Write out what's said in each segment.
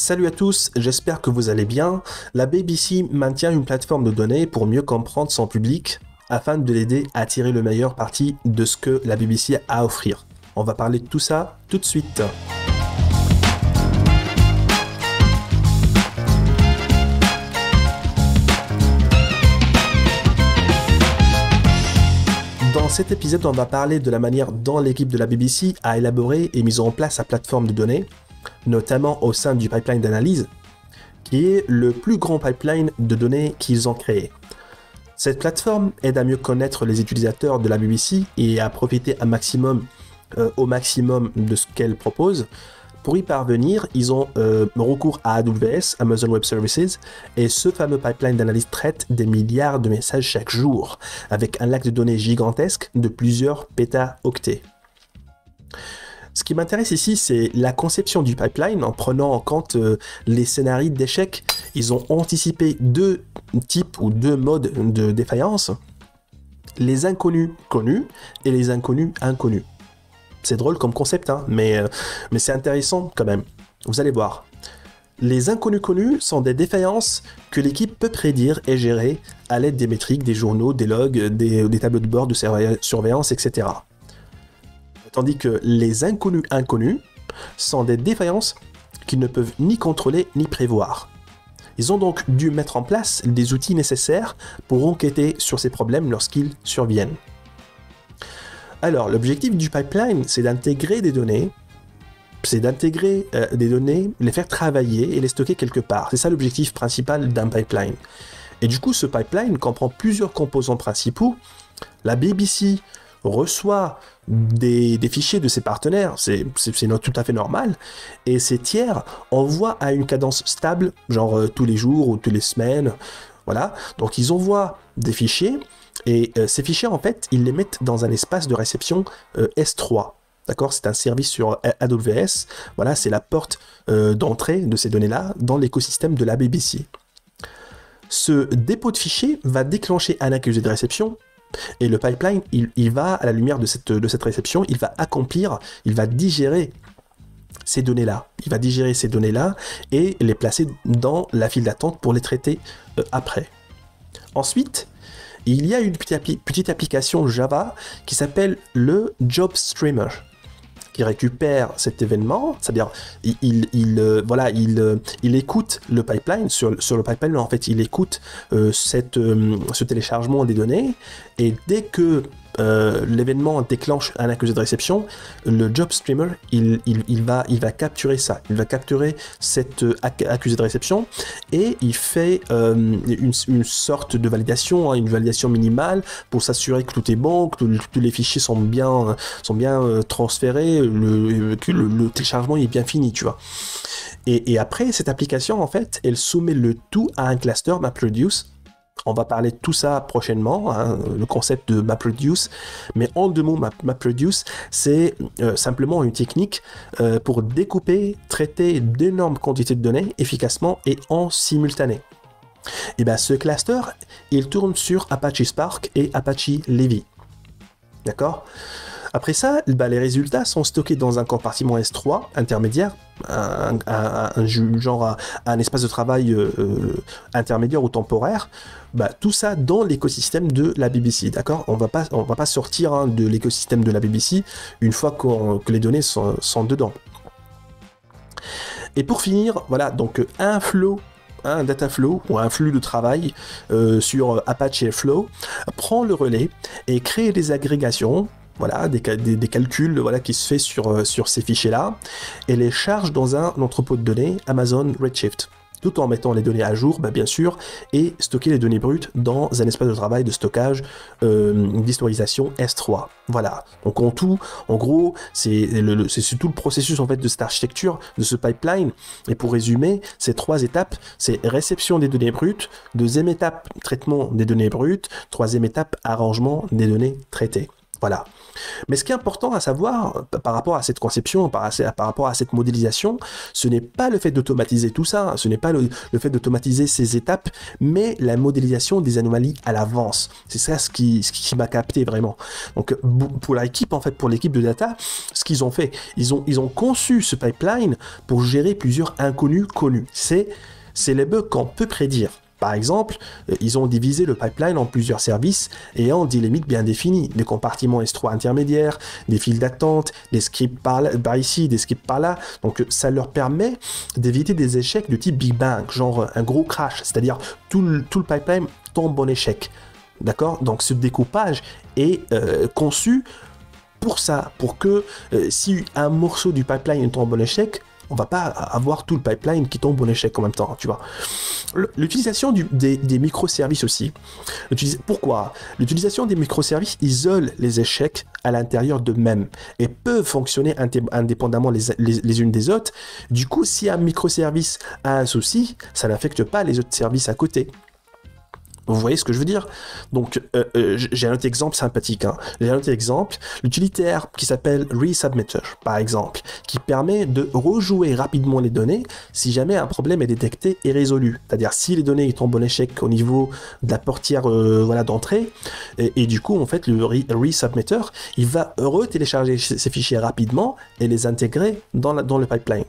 Salut à tous, j'espère que vous allez bien. La BBC maintient une plateforme de données pour mieux comprendre son public afin de l'aider à tirer le meilleur parti de ce que la BBC a à offrir. On va parler de tout ça tout de suite. Dans cet épisode, on va parler de la manière dont l'équipe de la BBC a élaboré et mis en place sa plateforme de données, notamment au sein du pipeline d'analyse, qui est le plus grand pipeline de données qu'ils ont créé. Cette plateforme aide à mieux connaître les utilisateurs de la BBC et à profiter au maximum de ce qu'elle propose. Pour y parvenir, ils ont recours à AWS, Amazon Web Services, et ce fameux pipeline d'analyse traite des milliards de messages chaque jour, avec un lac de données gigantesque de plusieurs pétaoctets. Ce qui m'intéresse ici, c'est la conception du pipeline en prenant en compte les scénarios d'échec. Ils ont anticipé deux types ou deux modes de défaillance, les inconnus connus et les inconnus inconnus. C'est drôle comme concept, hein, mais c'est intéressant quand même. Vous allez voir. Les inconnus connus sont des défaillances que l'équipe peut prédire et gérer à l'aide des métriques, des journaux, des logs, des tableaux de bord de surveillance, etc. Tandis que les inconnus inconnus sont des défaillances qu'ils ne peuvent ni contrôler ni prévoir. Ils ont donc dû mettre en place des outils nécessaires pour enquêter sur ces problèmes lorsqu'ils surviennent. Alors, l'objectif du pipeline, c'est d'intégrer des données, les faire travailler et les stocker quelque part. C'est ça l'objectif principal d'un pipeline. Et du coup, ce pipeline comprend plusieurs composants principaux. La BBC reçoit des fichiers de ses partenaires, c'est tout à fait normal, et ces tiers envoient à une cadence stable, genre tous les jours ou toutes les semaines, voilà. Donc ils envoient des fichiers, et ces fichiers, en fait, ils les mettent dans un espace de réception S3. D'accord, c'est un service sur AWS. Voilà, c'est la porte d'entrée de ces données-là dans l'écosystème de la BBC. Ce dépôt de fichiers va déclencher un accusé de réception. Et le pipeline, il va, à la lumière de cette réception, il va digérer ces données-là. Il va digérer ces données-là et les placer dans la file d'attente pour les traiter après. Ensuite, il y a une petite application Java qui s'appelle le Job Streamer, qui récupère cet événement, c'est-à-dire il écoute le pipeline, sur le pipeline en fait il écoute ce téléchargement des données, et dès que l'événement déclenche un accusé de réception, le job streamer il va capturer ça, il va capturer cet accusé de réception et il fait une sorte de validation, hein, une validation minimale pour s'assurer que tout est bon, que tous les fichiers sont bien transférés, que le téléchargement est bien fini, tu vois. Et après, cette application, en fait, elle soumet le tout à un cluster MapReduce. On va parler de tout ça prochainement, hein, le concept de MapReduce. Mais en deux mots, MapReduce, c'est simplement une technique pour découper, traiter d'énormes quantités de données efficacement et en simultané. Et bien, ce cluster, il tourne sur Apache Spark et Apache Levy. D'accord ? Après ça, les résultats sont stockés dans un compartiment S3 intermédiaire, un espace de travail intermédiaire ou temporaire. Tout ça dans l'écosystème de la BBC, d'accord ? On va pas sortir de l'écosystème de la BBC une fois que les données sont dedans. Et pour finir, voilà, donc un data flow ou un flux de travail sur Apache Airflow prend le relais et crée des agrégations. Voilà, des calculs qui se fait sur ces fichiers-là, et les charge dans un entrepôt de données Amazon Redshift, tout en mettant les données à jour, bien sûr, et stocker les données brutes dans un espace de travail de stockage d'historisation S3. Voilà, donc en gros, c'est tout le processus en fait de cette architecture, de ce pipeline. Et pour résumer, ces trois étapes, c'est réception des données brutes, deuxième étape, traitement des données brutes, troisième étape, arrangement des données traitées. Voilà. Mais ce qui est important à savoir par rapport à cette conception, par rapport à cette modélisation, ce n'est pas le fait d'automatiser tout ça, ce n'est pas le fait d'automatiser ces étapes, mais la modélisation des anomalies à l'avance. C'est ça ce qui m'a capté vraiment. Donc pour l'équipe, en fait, pour l'équipe de data, ce qu'ils ont fait, ils ont conçu ce pipeline pour gérer plusieurs inconnus connus. C'est les bugs qu'on peut prédire. Par exemple, ils ont divisé le pipeline en plusieurs services ayant des limites bien définies, des compartiments S3 intermédiaires, des files d'attente, des scripts par ici, des scripts par là. Donc ça leur permet d'éviter des échecs de type Big Bang, genre un gros crash, c'est-à-dire tout le pipeline tombe en échec. D'accord? Donc ce découpage est conçu pour ça, pour que si un morceau du pipeline tombe en échec, on va pas avoir tout le pipeline qui tombe en échec en même temps, tu vois. L'utilisation des microservices aussi. Pourquoi? L'utilisation des microservices isole les échecs à l'intérieur d'eux-mêmes et peuvent fonctionner indépendamment les unes des autres. Du coup, si un microservice a un souci, ça n'affecte pas les autres services à côté. Vous voyez ce que je veux dire? Donc, j'ai un autre exemple sympathique. J'ai un autre exemple, l'utilitaire qui s'appelle Resubmitter, par exemple, qui permet de rejouer rapidement les données si jamais un problème est détecté et résolu. C'est-à-dire, si les données tombent en échec au niveau de la portière d'entrée, et du coup, en fait, le Resubmitter, il va retélécharger ces fichiers rapidement et les intégrer dans le pipeline.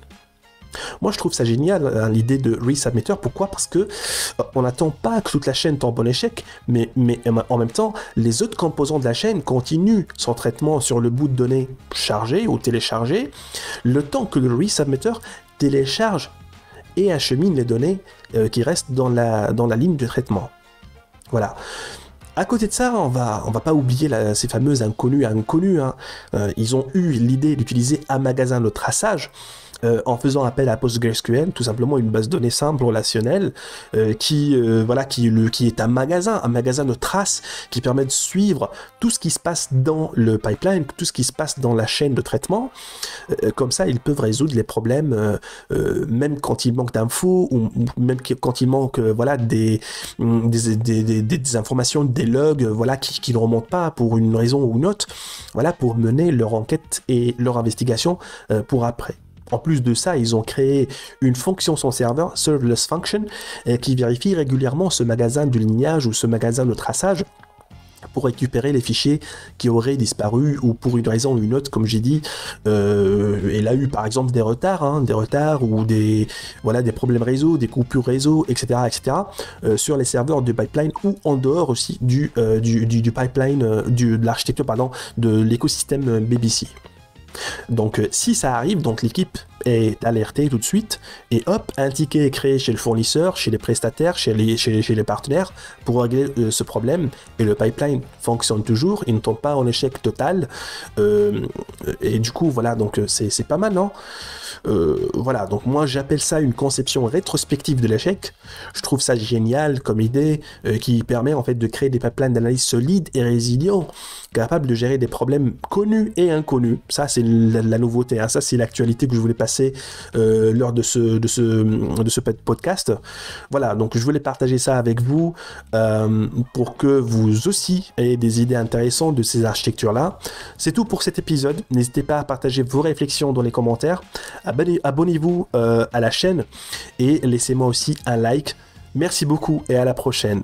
Moi, je trouve ça génial, l'idée de Resubmitter. Pourquoi? Parce que on n'attend pas que toute la chaîne tombe en échec, mais en même temps, les autres composants de la chaîne continuent son traitement sur le bout de données chargé ou téléchargé, le temps que le Resubmitter télécharge et achemine les données qui restent dans la ligne de traitement. Voilà. À côté de ça, on va pas oublier ces fameuses inconnus. Ils ont eu l'idée d'utiliser un magasin de traçage en faisant appel à PostgreSQL, tout simplement une base de données simple relationnelle qui est un magasin de traces qui permet de suivre tout ce qui se passe dans le pipeline, tout ce qui se passe dans la chaîne de traitement. Comme ça, ils peuvent résoudre les problèmes même quand il manque d'infos ou même quand il manque des informations, des logs qui ne remontent pas pour une raison ou une autre, pour mener leur enquête et leur investigation pour après. En plus de ça, ils ont créé une fonction sans serveur, Serverless Function, qui vérifie régulièrement ce magasin de lignage ou ce magasin de traçage pour récupérer les fichiers qui auraient disparu ou pour une raison ou une autre, comme j'ai dit. Elle a eu par exemple des retards ou des problèmes réseau, des coupures réseau, etc. Sur les serveurs de pipeline ou en dehors aussi du pipeline, de l'architecture, de l'écosystème BBC. Donc si ça arrive, donc l'équipe est alertée tout de suite et hop, un ticket est créé chez le fournisseur, chez les prestataires, chez les partenaires pour régler ce problème et le pipeline fonctionne toujours, il ne tombe pas en échec total et du coup donc c'est pas mal, non? Donc moi j'appelle ça une conception rétrospective de l'échec. Je trouve ça génial comme idée qui permet en fait de créer des pipelines d'analyse solides et résilients, capables de gérer des problèmes connus et inconnus. Ça c'est la nouveauté, ça c'est l'actualité que je voulais passer lors de ce podcast. Donc je voulais partager ça avec vous pour que vous aussi ayez des idées intéressantes de ces architectures là. C'est tout pour cet épisode. N'hésitez pas à partager vos réflexions dans les commentaires. Abonnez-vous à la chaîne et laissez-moi aussi un like. Merci beaucoup et à la prochaine.